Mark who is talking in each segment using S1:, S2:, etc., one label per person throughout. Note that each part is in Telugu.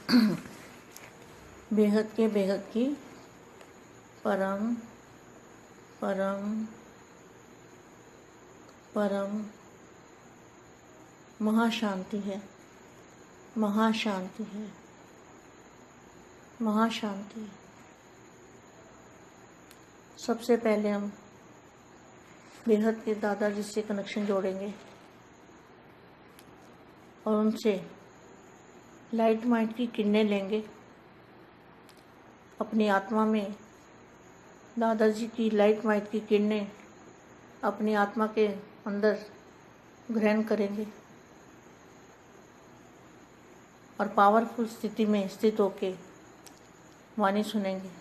S1: बेहद के बेहद की परम परम परम महाशांति है, महाशांति है, महाशांति है। सबसे पहले हम बेहद के दादाजी से कनेक्शन जोड़ेंगे और उनसे लाइट माइंड की किरणें लेंगे। अपनी आत्मा में दादाजी की लाइट माइंड की किरणें अपनी आत्मा के अंदर ग्रहण करेंगे और पावरफुल स्थिति में स्थित होके वाणी सुनेंगे।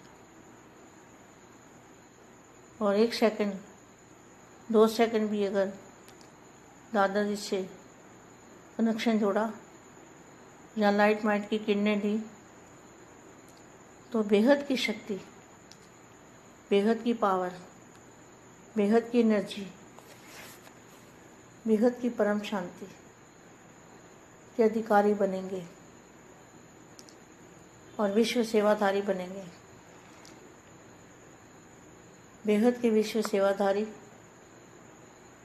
S1: और 1 सेकंड 2 सेकंड भी अगर दादाजी से कनेक्शन जोड़ा या लाइट माइंड की किरणें दी तो बेहद की शक्ति, बेहद की पावर, बेहद की एनर्जी, बेहद की परम शांति के अधिकारी बनेंगे और विश्व सेवाधारी बनेंगे। बेहद के विश्व सेवाधारी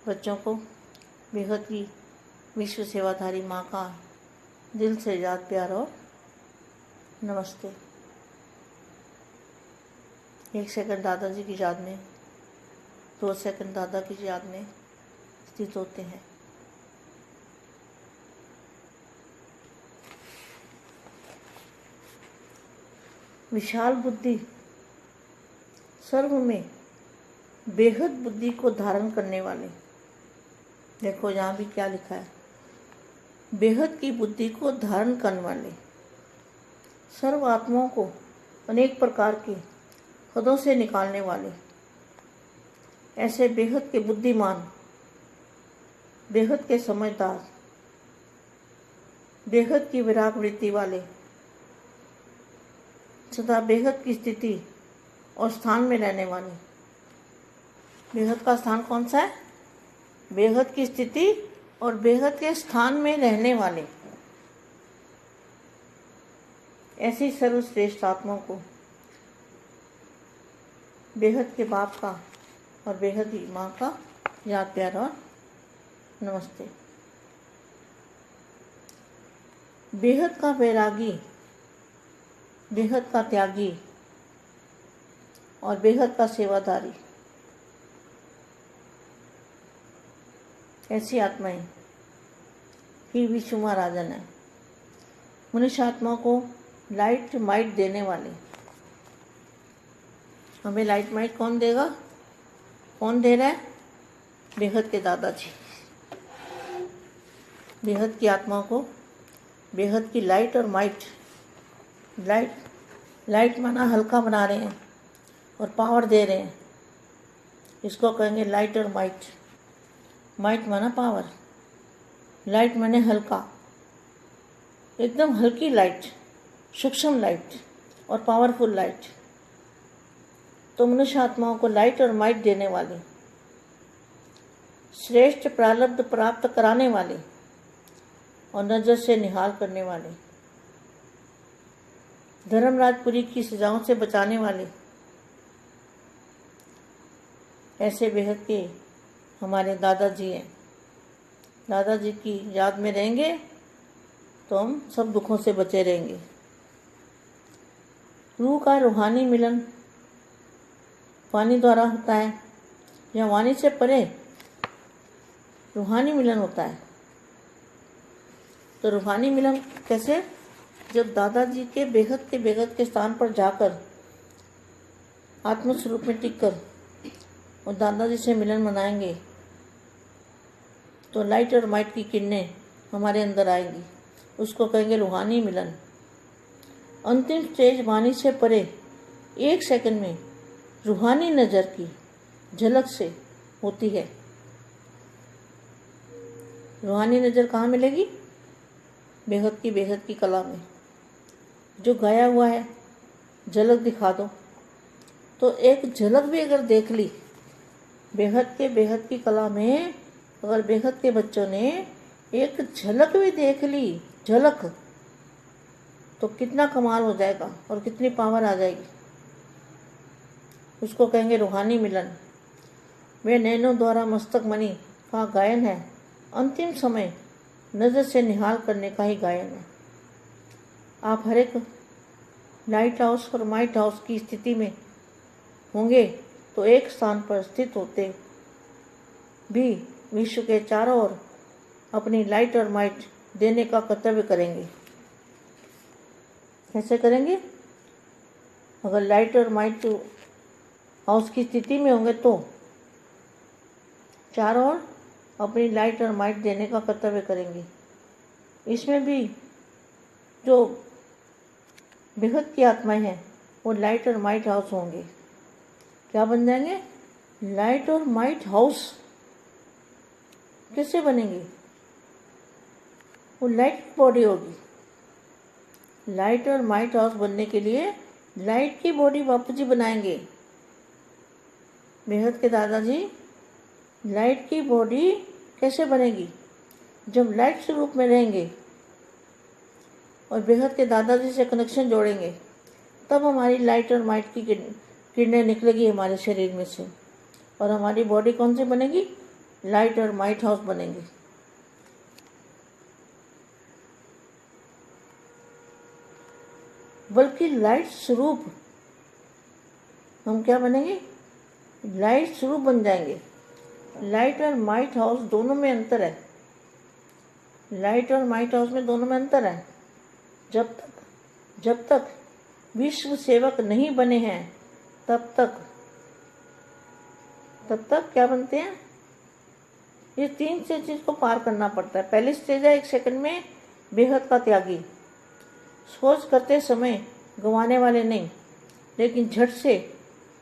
S1: बच्चों को बेहद की विश्व सेवाधारी माँ का दिल से याद प्यार और नमस्ते। 1 सेकंड दादाजी की याद में, 2 सेकंड दादा की याद में स्थित होते हैं। विशाल बुद्धि सर्व में बेहद बुद्धि को धारण करने वाले, देखो यहाँ भी क्या लिखा है, बेहद की बुद्धि को धारण करने वाले, सर्व आत्माओं को अनेक प्रकार के पदों से निकालने वाले, ऐसे बेहद के बुद्धिमान, बेहद के समझदार, बेहद की विराग वृत्ति वाले, सदा बेहद की स्थिति और स्थान में रहने वाले। बेहद का स्थान कौन सा है? बेहद की स्थिति और बेहद के स्थान में रहने वाले, ऐसी सर्वश्रेष्ठ आत्माओं को बेहद के बाप का और बेहद ही माँ का याद प्यार और नमस्ते। बेहद का वैरागी, बेहद का त्यागी और बेहद का सेवादारी, ऐसी आत्माएं ही विश्व महाराजन है। मनुष्य आत्मा को लाइट माइट देने वाले, हमें लाइट माइट कौन देगा? कौन दे रहा है? बेहद के दादाजी। बेहद की आत्मा को बेहद की लाइट और माइट, लाइट माना हल्का बना रहे हैं और पावर दे रहे हैं, इसको कहेंगे लाइट और माइट। माइट माना पावर, लाइट माने हल्का, एकदम हल्की लाइट, सूक्ष्म लाइट और पावरफुल लाइट। तो मनुष्य आत्माओं को लाइट और माइट देने वाले, श्रेष्ठ प्रारब्ध प्राप्त कराने वाले और नजर से निहाल करने वाले, धर्मराजपुरी की सजाओं से बचाने वाले, ऐसे बेहद के हमारे दादाजी हैं। दादाजी की याद में रहेंगे तो हम सब दुखों से बचे रहेंगे। रूह का रूहानी मिलन वाणी द्वारा होता है या वाणी से परे रूहानी मिलन होता है। तो रूहानी मिलन कैसे? जब दादाजी के बेहद के स्थान पर जाकर आत्मस्वरूप में टिककर और दादाजी से मिलन मनाएंगे तो लाइट और माइट की किरणें हमारे अंदर आएंगी, उसको कहेंगे रूहानी मिलन। अंतिम स्टेज वाणी से परे 1 सेकंड में रूहानी नज़र की झलक से होती है। रूहानी नज़र कहाँ मिलेगी? बेहद की कला में जो गाया हुआ है, झलक दिखा दो। तो एक झलक भी अगर देख ली बेहद की कला में, अगर बेहद के बच्चों ने एक झलक भी देख ली, झलक, तो कितना कमाल हो जाएगा और कितनी पावर आ जाएगी। उसको कहेंगे रूहानी मिलन। वे नैनों द्वारा मस्तक मणि का गायन है, अंतिम समय नज़र से निहाल करने का ही गायन है। आप हर एक लाइट हाउस और माइट हाउस की स्थिति में होंगे तो एक स्थान पर स्थित होते भी विश्व के चारों ओर अपनी लाइट और माइट देने का कर्तव्य करेंगे। कैसे करेंगे? अगर लाइट और माइट हाउस की स्थिति में होंगे तो चारों ओर अपनी लाइट और माइट देने का कर्तव्य करेंगे। इसमें भी जो बेहद की आत्माएं हैं वो लाइट और माइट हाउस होंगे। क्या बन जाएंगे? लाइट और माइट हाउस। कैसे बनेंगे? वो लाइट की बॉडी होगी। लाइट और माइट हाउस बनने के लिए लाइट की बॉडी बापू जी बनाएंगे। बेहद के दादाजी लाइट की बॉडी कैसे बनेगी? जब लाइट स्वरूप में रहेंगे और बेहद के दादाजी से कनेक्शन जोड़ेंगे तब हमारी लाइट और माइट की किरणें निकलेगी हमारे शरीर में से और हमारी बॉडी कौन सी बनेगी? लाइट और माइट हाउस बनेंगी। बल्कि लाइट स्वरूप हम क्या बनेंगे? लाइट स्वरूप बन जाएंगे। लाइट और माइट हाउस दोनों में अंतर है। लाइट और माइट हाउस में दोनों में अंतर है। जब तक विश्व सेवक नहीं बने हैं तब तक क्या बनते हैं? ये 3 स्टेज को पार करना पड़ता है। पहली स्टेज है 1 सेकंड में बेहद का त्यागी। सोच करते समय गंवाने वाले नहीं, लेकिन झट से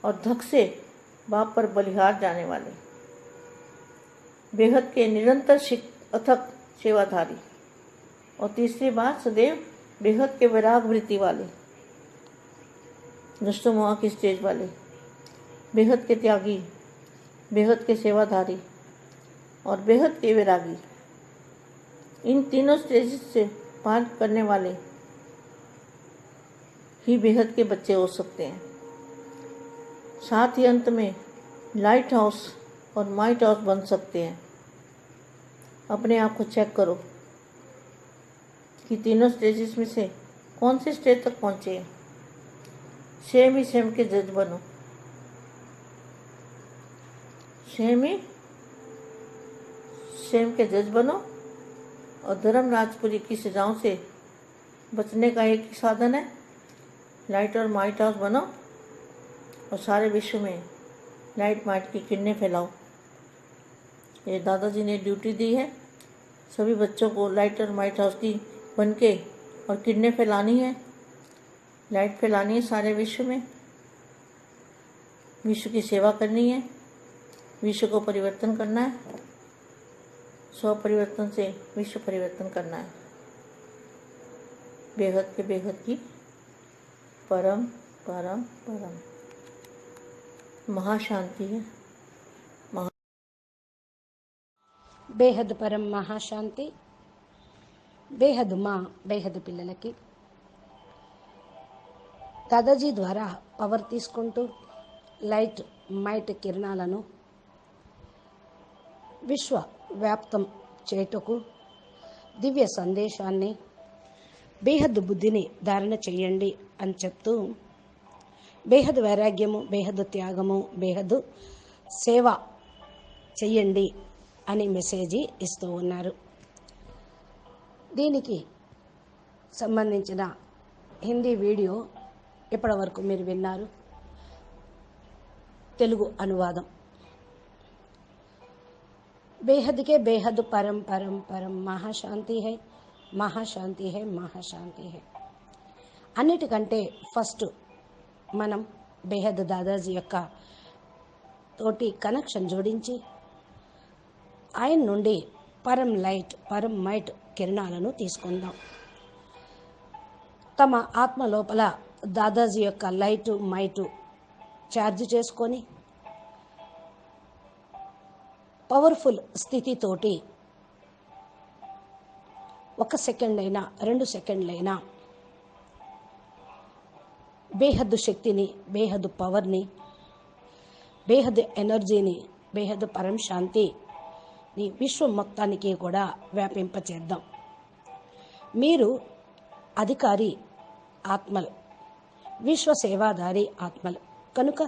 S1: और धक से बाप पर बलिहार जाने वाले। बेहद के निरंतर अथक सेवाधारी। और तीसरी बात सदैव बेहद के वैराग वृत्ति वाले, नष्टोमोह की स्टेज वाले, बेहद के त्यागी, बेहद के सेवाधारी और बेहद के वैरागी। इन तीनों स्टेज से पार करने वाले ही बेहद के बच्चे हो सकते हैं। साथ ही अंत में लाइट हाउस और माइट हाउस बन सकते हैं। अपने आप को चेक करो कि तीनों स्टेजेस में से कौन से स्टेज तक पहुँचे हैं। सेम ही सेम के जज बनो। सेम के जज बनो और धर्म राजपुरी की सजाओं से बचने का एक ही साधन है, लाइट और माइट हाउस बनो और सारे विश्व में लाइट माइट की किरणें फैलाओ। ये दादाजी ने ड्यूटी दी है। सभी बच्चों को लाइट और माइट हाउस की बन के और किरणें फैलानी है, लाइट फैलानी है सारे विश्व में। विश्व की सेवा करनी है, विश्व को परिवर्तन करना है। स्व परिवर्तन से विश्व परिवर्तन करना है। बेहद के बेहद की परम परम परम महाशांति है।
S2: బేహద్ పరం మహాశాంతి. బేహద్ మా బేహద్ పిల్లలకి దాదాజీ ద్వారా పవర్ తీసుకుంటూ లైట్ మైట్ కిరణాలను విశ్వ వ్యాప్తం చేయుటకు దివ్య సందేశాన్ని బేహద్ బుద్ధిని ధారణ చేయండి అని చెప్తూ బేహద్ వైరాగ్యము, బేహద్ త్యాగము, బేహద్ సేవ చెయ్యండి అని మెసేజ్ ఇస్తూ ఉన్నారు. దీనికి సంబంధించిన హిందీ వీడియో ఇప్పటివరకు మీరు విన్నారు. తెలుగు అనువాదం. బేహద్కే బేహద్ పరం పరం పరం మహాశాంతి హై, మహాశాంతి హై, మహాశాంతి హై. అన్నిటికంటే ఫస్ట్ మనం బేహద్ దాదాజీ యొక్క తోటి కనెక్షన్ జోడించి ఆయన నుండి పరం లైట్, పరం మైట్ కిరణాలను తీసుకుందాం. తమ ఆత్మ లోపల దాదాజీ యొక్క లైటు మైటు ఛార్జ్ చేసుకొని పవర్ఫుల్ స్థితితోటి 1 సెకండ్ అయినా 2 సెకండ్లైనా బేహద్దు శక్తిని, బేహద్దు పవర్ని, బేహద్దు ఎనర్జీని, బేహద్దు పరం శాంతిని విశ్వం మొత్తానికి కూడా వ్యాపింపచేద్దాం. మీరు అధికారి ఆత్మలు, విశ్వ సేవాదారి ఆత్మలు కనుక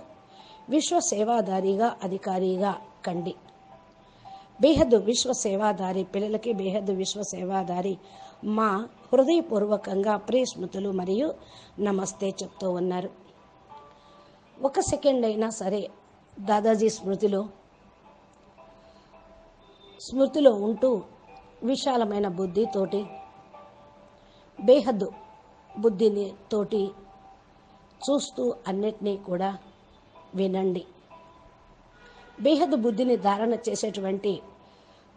S2: విశ్వ సేవాదారిగా, అధికారిగా కండి. బేహద్దు విశ్వ సేవాదారి పిల్లలకి, బేహద్దు విశ్వ సేవాదారి మా హృదయపూర్వకంగా ప్రియ స్మృతులు మరియు నమస్తే చెప్తూ ఉన్నారు. ఒక సెకండ్ అయినా సరే దాదాజీ స్మృతిలో ఉంటూ విశాలమైన బుద్ధితోటి, బేహద్దు బుద్ధిని తోటి చూస్తూ అన్నిటినీ కూడా వినండి. బేహద్దు బుద్ధిని ధారణ చేసేటువంటి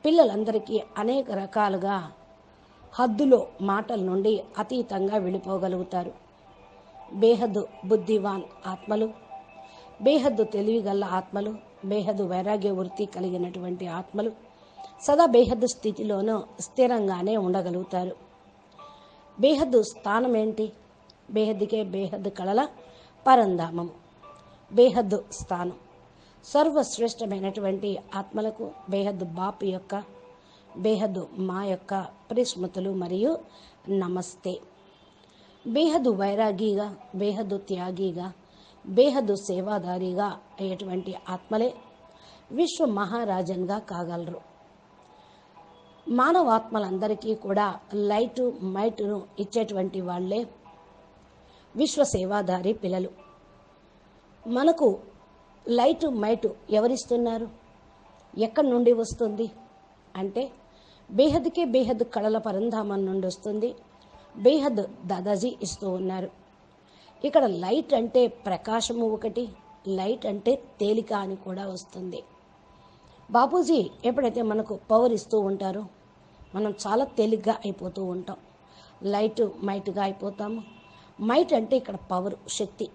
S2: పిల్లలందరికీ అనేక రకాలుగా హద్దులో మాటల నుండి అతీతంగా వెళ్ళిపోగలుగుతారు. బేహద్దు బుద్ధివాన్ ఆత్మలు, బేహద్దు తెలివిగల ఆత్మలు, బేహద్దు వైరాగ్య వృత్తి కలిగినటువంటి ఆత్మలు సదా బేహద్దు స్థితిలోనూ స్థిరంగానే ఉండగలుగుతారు. బేహద్దు స్థానం ఏంటి? బేహద్దుకే బేహద్దు కళల పరంధామము. బేహద్దు స్థానం సర్వశ్రేష్టమైనటువంటి ఆత్మలకు బేహద్దు బాపు యొక్క, బేహద్దు మా యొక్క ప్రిస్మృతులు మరియు నమస్తే. బేహద్దు వైరాగిగా, బేహద్దు త్యాగిగా, బేహద్దు సేవాదారిగా అయ్యేటువంటి ఆత్మలే విశ్వ మహారాజన్గా కాగలరు. మానవాత్మలందరికీ కూడా లైటు మైటును ఇచ్చేటువంటి వాళ్ళే విశ్వ సేవాదారి పిల్లలు. మనకు లైటు మైటు ఎవరిస్తున్నారు? ఎక్కడి నుండి వస్తుంది అంటే బేహద్దుకే బేహద్దు కళల పరంధామం నుండి వస్తుంది. బేహద్దు దాదాజీ ఇస్తూ ఉన్నారు. ఇక్కడ లైట్ అంటే ప్రకాశము ఒకటి, లైట్ అంటే తేలిక అని కూడా వస్తుంది. బాపూజీ ఎప్పుడైతే మనకు పవర్ ఇస్తూ ఉంటారో మనం చాలా తేలిగ్గా అయిపోతూ ఉంటాం. లైటు మైట్గా అయిపోతాము. మైట్ అంటే ఇక్కడ పవర్, శక్తి.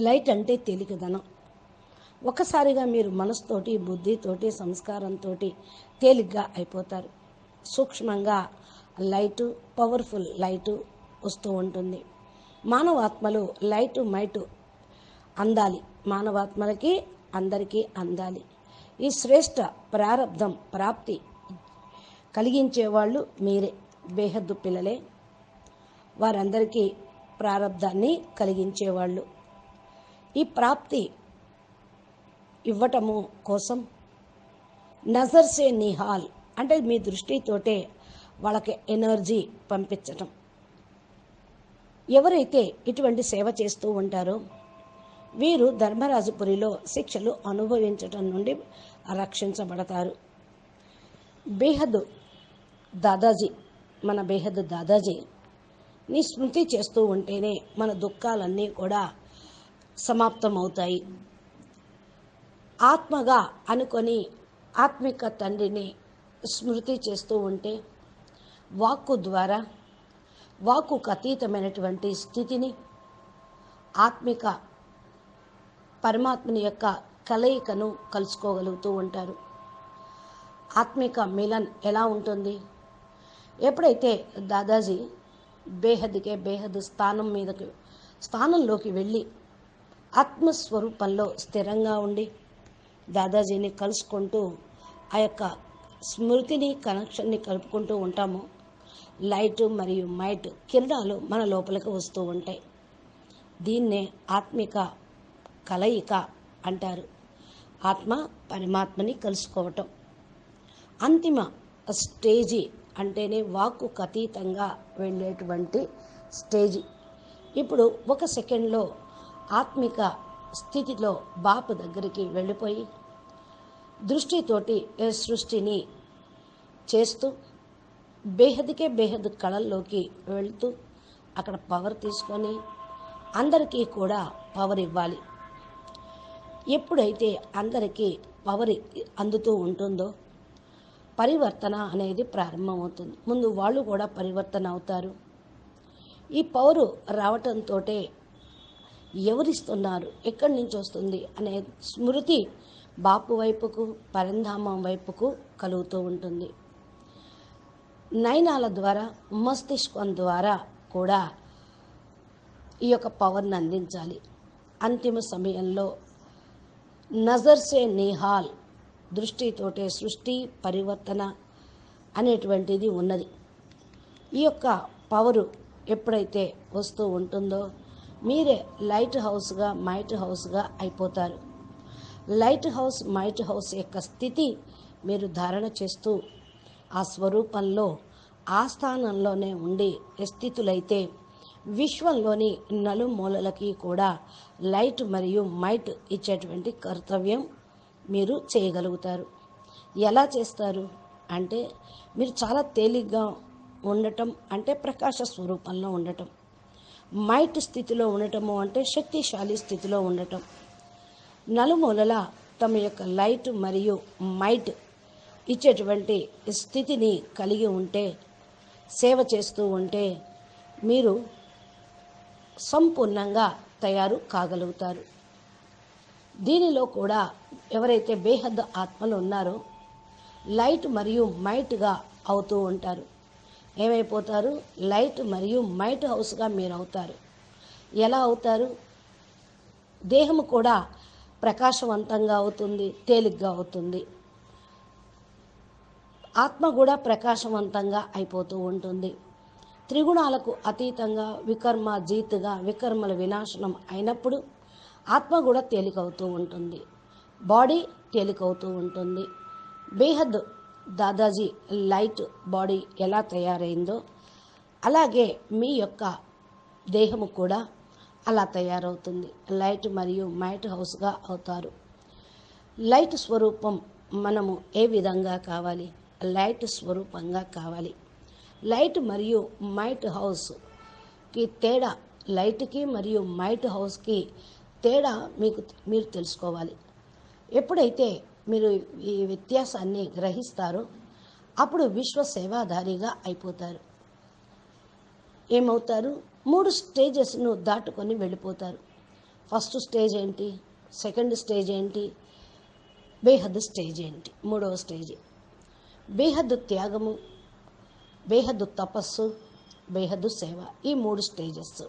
S2: లైట్ అంటే తేలికదనం. ఒకసారిగా మీరు మనసుతోటి, బుద్ధితోటి, సంస్కారంతో తేలిగ్గా అయిపోతారు. సూక్ష్మంగా లైటు, పవర్ఫుల్ లైటు వస్తూ ఉంటుంది. మానవాత్మలు లైటు మైటు అందాలి. మానవాత్మలకి అందరికీ అందాలి. ఈ శ్రేష్ట ప్రారబ్ధం ప్రాప్తి కలిగించేవాళ్ళు మీరే, బేహద్దు పిల్లలే. వారందరికీ ప్రారబ్ధాన్ని కలిగించేవాళ్ళు. ఈ ప్రాప్తి ఇవ్వటము కోసం నజర్ సే నిహాల్ అంటే మీ దృష్టితోటే వాళ్ళకి ఎనర్జీ పంపించటం. ఎవరైతే ఇటువంటి సేవ చేస్తూ ఉంటారో వీరు ధర్మరాజపురిలో శిక్షలు అనుభవించటం నుండి రక్షించబడతారు. బేహద్దు దాదాజీ, మన బేహద్దు దాదాజీని స్మృతి చేస్తూ ఉంటేనే మన దుఃఖాలన్నీ కూడా సమాప్తమవుతాయి. ఆత్మగా అనుకొని ఆత్మిక తండ్రిని స్మృతి చేస్తూ ఉంటే వాక్కు ద్వారా వాక్కుకు అతీతమైనటువంటి స్థితిని, ఆత్మిక పరమాత్మని యొక్క కలయికను కలుసుకోగలుగుతూ ఉంటారు. ఆత్మిక మిలన్ ఎలా ఉంటుంది? ఎప్పుడైతే దాదాజీ బేహద్దుకే బేహద్దు స్థానంలోకి వెళ్ళి ఆత్మస్వరూపంలో స్థిరంగా ఉండి దాదాజీని కలుసుకుంటూ ఆ యొక్క స్మృతిని, కనెక్షన్ని కలుపుకుంటూ ఉంటాము. లైట్ మరియు మైట్ కిరణాలు మన లోపలికి వస్తూ ఉంటాయి. దీన్నే ఆత్మిక కలయిక అంటారు. ఆత్మ పరమాత్మని కలుసుకోవటం అంతిమ స్టేజీ అంటేనే వాక్కుకు అతీతంగా వెళ్ళేటువంటి స్టేజీ. ఇప్పుడు ఒక సెకండ్లో ఆత్మిక స్థితిలో బాపు దగ్గరికి వెళ్ళిపోయి దృష్టితోటి సృష్టిని చేస్తూ బేహద్దుకే బేహద్దు కళల్లోకి వెళ్తూ అక్కడ పవర్ తీసుకొని అందరికీ కూడా పవర్ ఇవ్వాలి. ఎప్పుడైతే అందరికీ పవర్ అందుతూ ఉంటుందో పరివర్తన అనేది ప్రారంభమవుతుంది. ముందు వాళ్ళు కూడా పరివర్తన అవుతారు. ఈ పవరు రావటంతో ఎవరిస్తున్నారు, ఎక్కడి నుంచి వస్తుంది అనే స్మృతి బాపు వైపుకు, పరంధామం వైపుకు కలుగుతూ ఉంటుంది. నయనాల ద్వారా, మస్తిష్కం ద్వారా కూడా ఈ యొక్క పవర్ని అందించాలి. అంతిమ సమయంలో నజర్ సే నిహాల్, దృష్టితోటే సృష్టి పరివర్తన అనేటువంటిది ఉన్నది. ఈ యొక్క పవరు ఎప్పుడైతే వస్తూ ఉంటుందో మీరే లైట్ హౌస్గా మైట్ హౌస్గా అయిపోతారు. లైట్ హౌస్ మైట్ హౌస్ యొక్క స్థితి మీరు ధారణ చేస్తూ ఆ స్వరూపంలో ఆ స్థానంలోనే ఉండి స్థితులైతే విశ్వంలోని నలుమూలలకి కూడా లైట్ మరియు మైట్ ఇచ్చేటువంటి కర్తవ్యం మీరు చేయగలుగుతారు. ఎలా చేస్తారు అంటే మీరు చాలా తేలిగ్గా ఉండటం అంటే ప్రకాశ స్వరూపంలో ఉండటం, మైట్ స్థితిలో ఉండటము అంటే శక్తిశాలి స్థితిలో ఉండటం. నలుమూలల తమ యొక్క లైట్ మరియు మైట్ ఇచ్చేటువంటి స్థితిని కలిగి ఉంటే, సేవ చేస్తూ ఉంటే మీరు సంపూర్ణంగా తయారు కాగలుగుతారు. దీనిలో కూడా ఎవరైతే బేహద్ ఆత్మలు ఉన్నారో లైట్ మరియు మైట్గా అవుతూ ఉంటారు. ఏమైపోతారు? లైట్ మరియు మైట్ హౌస్గా మీరు అవుతారు. ఎలా అవుతారు? దేహము కూడా ప్రకాశవంతంగా అవుతుంది, తేలిగ్గా అవుతుంది. ఆత్మ కూడా ప్రకాశవంతంగా అయిపోతూ ఉంటుంది. త్రిగుణాలకు అతీతంగా వికర్మ జీతుగా వికర్మల వినాశనం అయినప్పుడు ఆత్మ కూడా తేలికవుతూ ఉంటుంది, బాడీ తేలికవుతూ ఉంటుంది. బేహద్ దాదాజీ లైట్ బాడీ ఎలా తయారైందో అలాగే మీ యొక్క దేహము కూడా అలా తయారవుతుంది. లైట్ మరియు మైట్ హౌస్గా అవుతారు. లైట్ స్వరూపం మనము ఏ విధంగా కావాలి? లైట్ స్వరూపంగా కావాలి. లైట్ మరియు మైట్ హౌస్కి తేడా, లైట్కి మరియు మైట్ హౌస్కి తేడా మీరు తెలుసుకోవాలి. ఎప్పుడైతే మీరు ఈ వ్యత్యాసాన్ని గ్రహిస్తారో అప్పుడు విశ్వ సేవాధారిగా అయిపోతారు. ఏమవుతారు? 3 స్టేజెస్ను దాటుకొని వెళ్ళిపోతారు. ఫస్ట్ స్టేజ్ ఏంటి? సెకండ్ స్టేజ్ ఏంటి? బేహద్ స్టేజ్ ఏంటి? 3వ స్టేజ్ బేహద్ త్యాగము, బేహద్ తపస్సు, బేహద్ సేవ. ఈ 3 స్టేజెస్.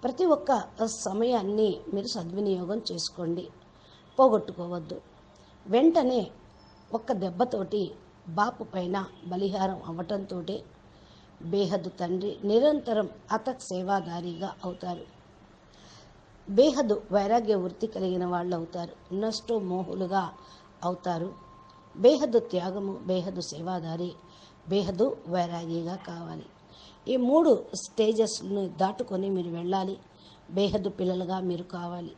S2: ప్రతి ఒక్క సమయాన్ని మీరు సద్వినియోగం చేసుకోండి, పోగొట్టుకోవద్దు. వెంటనే ఒక్క దెబ్బతోటి బాపు పైన బలిహారం అవ్వటంతో బేహద్ తండ్రి నిరంతరం అతక్ సేవాదారిగా అవుతారు. బేహద్ వైరాగ్య వృత్తి కలిగిన వాళ్ళు అవుతారు. నష్టో మోహులుగా అవుతారు. బేహద్ త్యాగము, బేహద్ సేవాదారి, బేహద్ వైరాగిగా కావాలి. ఈ 3 స్టేజెస్ని దాటుకొని మీరు వెళ్ళాలి. బేహద్ పిల్లలుగా మీరు కావాలి.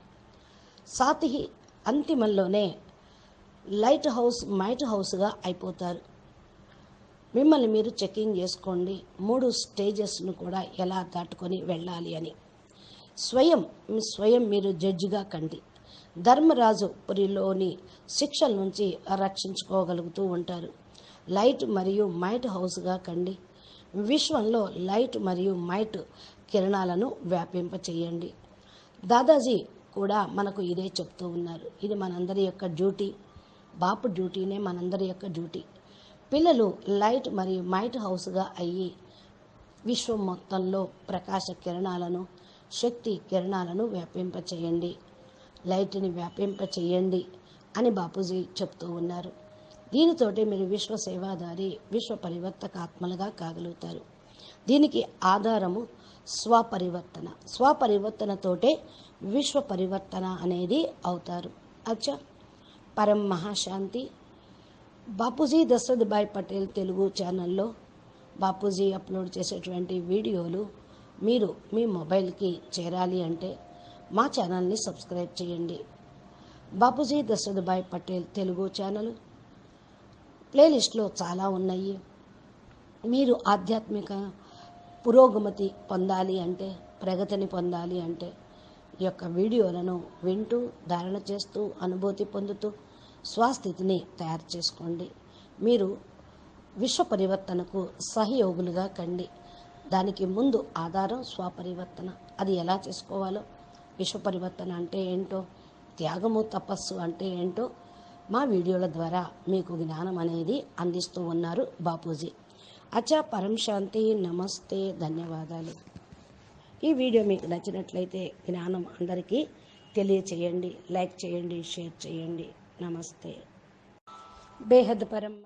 S2: సాతిహి అంతిమంలోనే లైట్ హౌస్ మైట్ హౌస్గా అయిపోతారు. మిమ్మల్ని మీరు చెకింగ్ చేసుకోండి 3 స్టేజెస్ను కూడా ఎలా దాటుకొని వెళ్ళాలి అని. స్వయం మీరు జడ్జిగా కండి. ధర్మరాజు పురిలోని శిక్షల నుంచి రక్షించుకోగలుగుతూ ఉంటారు. లైట్ మరియు మైట్ హౌస్గా కండి. విశ్వంలో లైట్ మరియు మైట్ కిరణాలను వ్యాపింపచేయండి. దాదాజీ కూడా మనకు ఇదే చెప్తూ ఉన్నారు. ఇది మనందరి యొక్క డ్యూటీ. బాపు డ్యూటీనే మనందరి యొక్క డ్యూటీ. పిల్లలు లైట్ మరియు మైట్ హౌస్గా అయ్యి విశ్వం మొత్తంలో ప్రకాశ కిరణాలను, శక్తి కిరణాలను వ్యాపింపచేయండి, లైట్ని వ్యాపింపచేయండి అని బాపూజీ చెప్తూ ఉన్నారు. దీనితోటి మీరు విశ్వ సేవాదారి, విశ్వ పరివర్తక ఆత్మలుగా కాగలుగుతారు. దీనికి ఆధారము స్వపరివర్తన. స్వపరివర్తనతోటే విశ్వ పరివర్తన అనేది అవుతారు. అచ్చా, పరం మహాశాంతి. బాపూజీ దశరథ్ భాయ్ పటేల్ తెలుగు ఛానల్లో బాపూజీ అప్లోడ్ చేసేటువంటి వీడియోలు మీరు మీ మొబైల్కి చేరాలి అంటే మా ఛానల్ని సబ్స్క్రైబ్ చేయండి. బాపూజీ దశరథ్ భాయ్ పటేల్ తెలుగు ఛానల్ ప్లేలిస్ట్లో చాలా ఉన్నాయి. మీరు ఆధ్యాత్మిక పురోగమతి పొందాలి అంటే, ప్రగతిని పొందాలి అంటే ఈ యొక్క వీడియోలను వింటూ, ధారణ చేస్తూ, అనుభూతి పొందుతూ స్వస్థితిని తయారు చేసుకోండి. మీరు విశ్వ పరివర్తనకు సహయోగులుగా కండి. దానికి ముందు ఆధారం స్వపరివర్తన. అది ఎలా చేసుకోవాలో, విశ్వ పరివర్తన అంటే ఏంటో, త్యాగము తపస్సు అంటే ఏంటో మా వీడియోల ద్వారా మీకు జ్ఞానం అనేది అందిస్తూ ఉన్నారు బాపూజీ. అచ్చా, పరం శాంతి. నమస్తే, ధన్యవాదాలు. ఈ వీడియో మీకు నచ్చినట్లయితే జ్ఞానం అందరికీ తెలియచేయండి, లైక్ చేయండి, షేర్ చేయండి. నమస్తే. బేహద్ పరమ్మ.